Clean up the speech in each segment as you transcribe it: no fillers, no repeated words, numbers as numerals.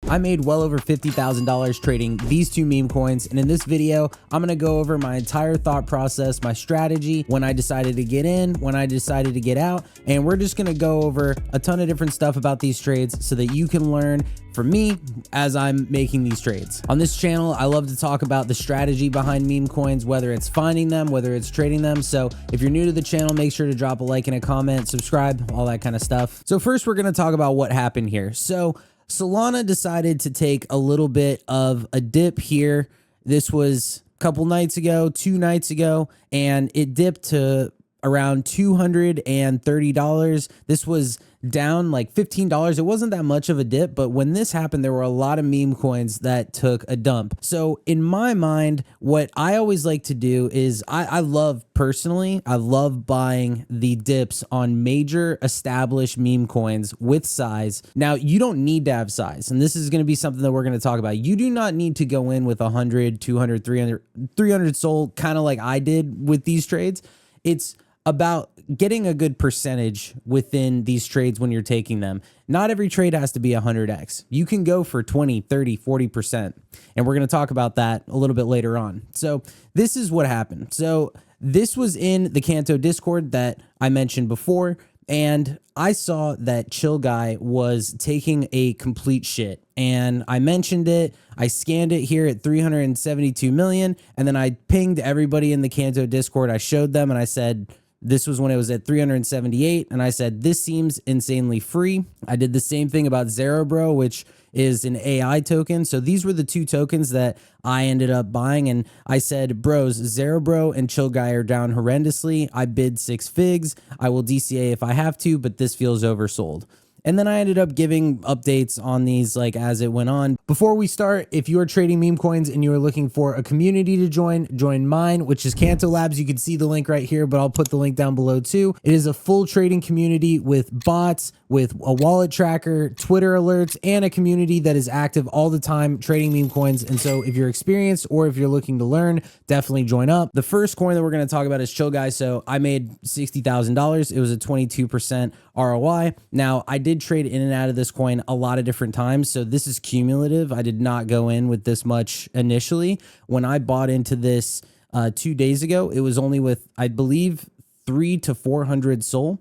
I made well over $50,000 trading these two meme coins, and in this video, I'm gonna go over my entire thought process, my strategy, when I decided to get in, when I decided to get out, and we're just gonna go over a ton of different stuff about these trades so that you can learn from me as I'm making these trades. On this channel, I love to talk about the strategy behind meme coins, whether it's finding them, whether it's trading them. So if you're new to the channel, make sure to drop a like and a comment, subscribe, all that kind of stuff. So first, we're gonna talk about what happened here. So Solana decided to take a little bit of a dip here. This was a couple nights ago, 2 nights ago, and it dipped to around $230. This was down like $15. It wasn't that much of a dip, but when this happened, there were a lot of meme coins that took a dump. So in my mind, what I always like to do is I love buying the dips on major established meme coins with size. Now, you don't need to have size, and this is going to be something that we're going to talk about. You do not need to go in with 100, 200, 300 sold, kind of like I did with these trades. It's about getting a good percentage within these trades when you're taking them. Not every trade has to be 100x. You can go for 20, 30, 40%. And we're going to talk about that a little bit later on. So this is what happened. So this was in the Canto Discord that I mentioned before, and I saw that CHILLGUY was taking a complete shit. And I mentioned it, I scanned it here at 372 million, and then I pinged everybody in the Canto Discord. I showed them and I said, this was when it was at 378, and I said, this seems insanely free. I did the same thing about ZEREBRO, which is an AI token. So these were the two tokens that I ended up buying, and I said, bros, ZEREBRO and CHILLGUY are down horrendously. I bid 6 figs. I will DCA if I have to, but this feels oversold. And then I ended up giving updates on these like as it went on. Before we start, if you are trading meme coins and you are looking for a community to join mine, which is Canto Labs. You can see the link right here, but I'll put the link down below too. It is a full trading community with bots, with a wallet tracker, Twitter alerts, and a community that is active all the time trading meme coins. And so if you're experienced or if you're looking to learn, definitely join up. The first coin that we're going to talk about is CHILLGUY. So I made $60,000. It was a 22% ROI. Now, I did trade in and out of this coin a lot of different times, so this is cumulative. I did not go in with this much initially. When I bought into this 2 days ago, it was only with, I believe, 300 to 400 SOL.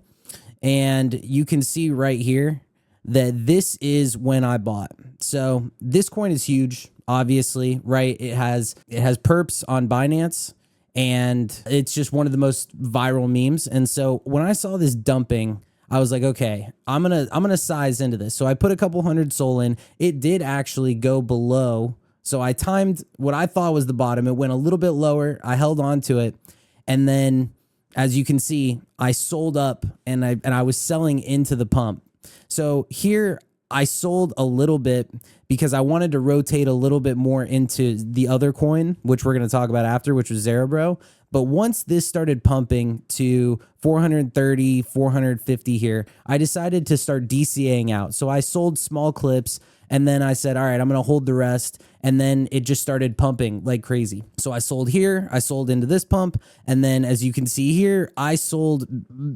And you can see right here that this is when I bought. So this coin is huge, obviously, right? It has perps on Binance, and it's just one of the most viral memes. And so when I saw this dumping, I was like, okay, I'm gonna size into this. So I put a couple hundred SOL in. It did actually go below. So I timed what I thought was the bottom. It went a little bit lower. I held on to it, and then, as you can see, I sold up, and I was selling into the pump. So here I sold a little bit because I wanted to rotate a little bit more into the other coin, which we're going to talk about after, which was ZEREBRO. But once this started pumping to 430, 450 here, I decided to start DCAing out. So I sold small clips, and then I said, all right, I'm going to hold the rest. And then it just started pumping like crazy. So I sold here, I sold into this pump. And then as you can see here, I sold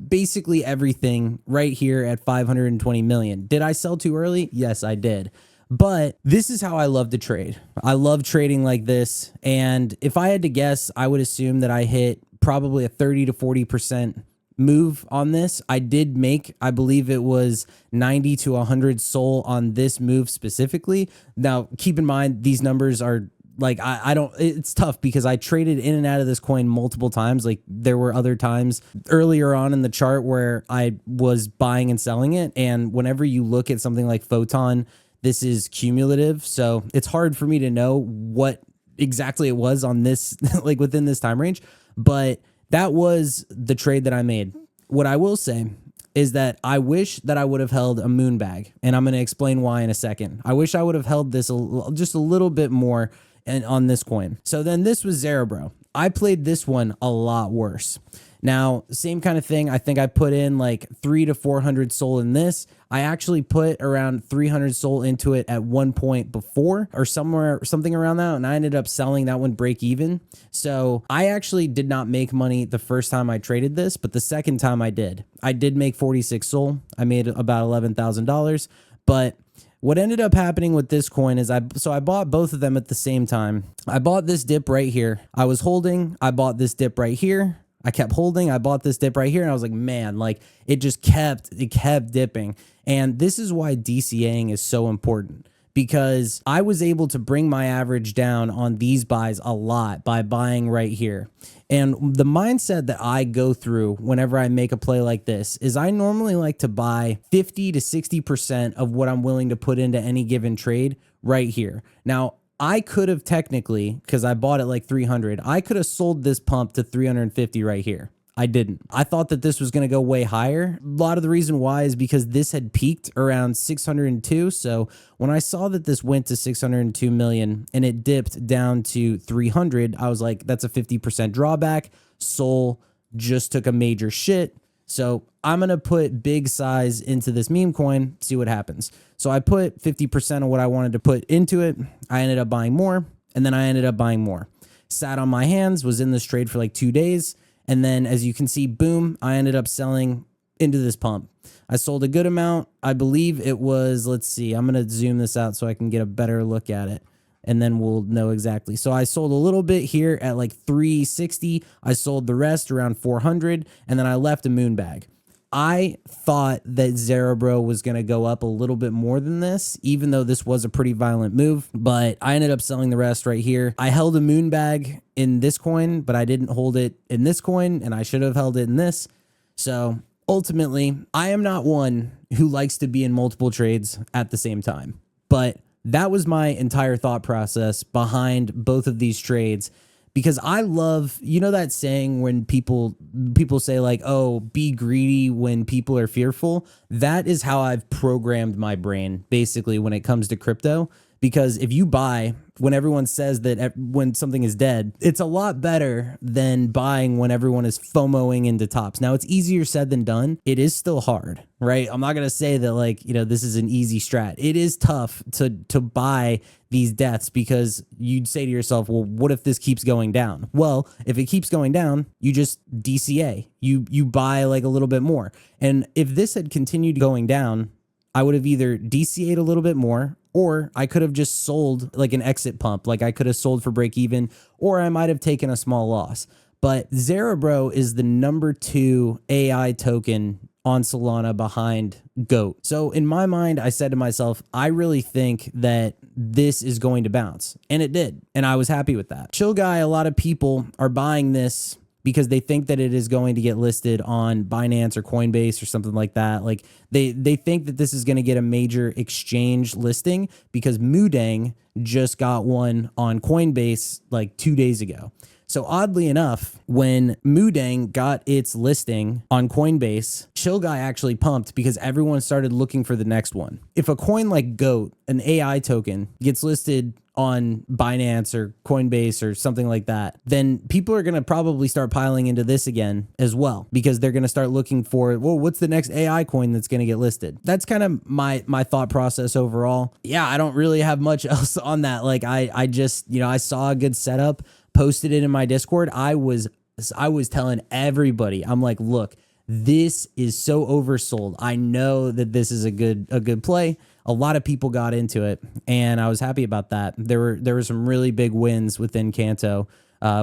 basically everything right here at 520 million. Did I sell too early? Yes, I did. But this is how I love to trade. I love trading like this. And if I had to guess, I would assume that I hit probably a 30 to 40% move on this. I did make, I believe it was 90 to 100 SOL on this move specifically. Now, keep in mind, these numbers are like, I don't, it's tough because I traded in and out of this coin multiple times. Like there were other times earlier on in the chart where I was buying and selling it. And whenever you look at something like Photon, this is cumulative. So it's hard for me to know what exactly it was on this, like within this time range, but that was the trade that I made. What I will say is that I wish that I would have held a moon bag, and I'm going to explain why in a second. I wish I would have held this just a little bit more on this coin. So then this was ZEREBRO. I played this one a lot worse. Now, same kind of thing. I think I put in like 300 to 400 SOL in this. I actually put around 300 SOL into it at one point before, or something around that, and I ended up selling that one break even. So I actually did not make money the first time I traded this, but the second time I did. I did make 46 SOL. I made about $11,000, but what ended up happening with this coin is I bought both of them at the same time. I bought this dip right here. I was holding, I bought this dip right here. I kept holding, I bought this dip right here, and I was like, man, like it kept dipping. And this is why DCAing is so important, because I was able to bring my average down on these buys a lot by buying right here. And the mindset that I go through whenever I make a play like this is I normally like to buy 50 to 60% of what I'm willing to put into any given trade right here. Now, I could have technically, because I bought it like 300, I could have sold this pump to 350 right here. I didn't. I thought that this was going to go way higher. A lot of the reason why is because this had peaked around 602. So when I saw that this went to 602 million and it dipped down to 300, I was like, that's a 50% drawback. Sol just took a major shit. So I'm going to put big size into this meme coin, see what happens. So I put 50% of what I wanted to put into it. I ended up buying more, and then I ended up buying more. Sat on my hands, was in this trade for like 2 days. And then as you can see, boom, I ended up selling into this pump. I sold a good amount. I believe it was, let's see, I'm going to zoom this out so I can get a better look at it, and then we'll know exactly. So I sold a little bit here at like 360. I sold the rest around 400, and then I left a moon bag. I thought that ZEREBRO was going to go up a little bit more than this, even though this was a pretty violent move, but I ended up selling the rest right here. I held a moon bag in this coin, but I didn't hold it in this coin, and I should have held it in this. So ultimately, I am not one who likes to be in multiple trades at the same time, but that was my entire thought process behind both of these trades. Because I love, you know, that saying when people say like, oh, be greedy when people are fearful. That is how I've programmed my brain basically when it comes to crypto. Because if you buy when everyone says that when something is dead, it's a lot better than buying when everyone is FOMOing into tops. Now, it's easier said than done. It is still hard, right? I'm not going to say that like, you know, this is an easy strat. It is tough to buy these deaths because you'd say to yourself, well, what if this keeps going down? Well, if it keeps going down, you just DCA. You buy like a little bit more. And if this had continued going down, I would have either DCA'd a little bit more, or I could have just sold like an exit pump. Like I could have sold for break even, or I might have taken a small loss. But ZEREBRO is the #2 AI token on Solana behind GOAT. So in my mind, I said to myself, I really think that this is going to bounce. And it did. And I was happy with that. CHILLGUY, a lot of people are buying this because they think that it is going to get listed on Binance or Coinbase or something like that. Like they think that this is going to get a major exchange listing because Mudang just got one on Coinbase like 2 days ago. So oddly enough, when Mudang got its listing on Coinbase, CHILLGUY actually pumped because everyone started looking for the next one. If a coin like GOAT, an AI token, gets listed on Binance or Coinbase or something like that, then people are going to probably start piling into this again as well, because they're going to start looking for, well, what's the next AI coin that's going to get listed? That's kind of my thought process overall. Yeah, I don't really have much else on that. Like I just, you know, I saw a good setup, posted it in my Discord. I was telling everybody, I'm like, look, this is so oversold. I know that this is a good play. A lot of people got into it, and I was happy about that. There were some really big wins within Canto,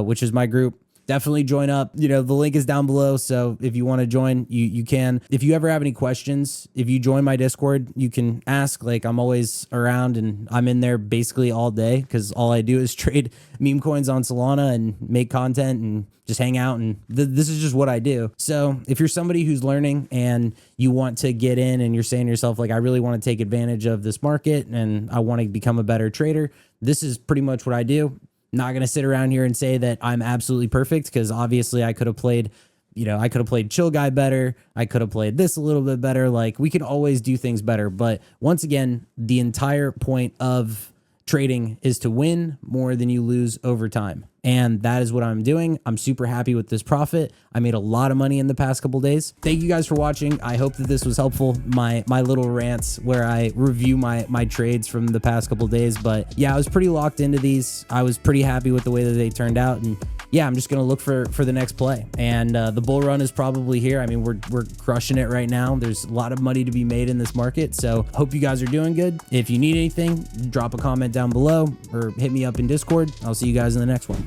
which is my group. Definitely join up. You know, the link is down below, so if you want to join, you can. If you ever have any questions, if you join my Discord, you can ask. Like, I'm always around, and I'm in there basically all day because all I do is trade meme coins on Solana and make content and just hang out, and this is just what I do. So if you're somebody who's learning and you want to get in and you're saying to yourself, like, I really want to take advantage of this market and I want to become a better trader, this is pretty much what I do. Not going to sit around here and say that I'm absolutely perfect, because obviously I could have played, you know, I could have played CHILLGUY better. I could have played this a little bit better. Like, we can always do things better. But once again, the entire point of trading is to win more than you lose over time. And that is what I'm doing. I'm super happy with this profit. I made a lot of money in the past couple days. Thank you guys for watching. I hope that this was helpful. My little rants where I review my trades from the past couple days. But yeah, I was pretty locked into these. I was pretty happy with the way that they turned out. And yeah, I'm just going to look for the next play. And the bull run is probably here. I mean, we're crushing it right now. There's a lot of money to be made in this market. So hope you guys are doing good. If you need anything, drop a comment down below or hit me up in Discord. I'll see you guys in the next one.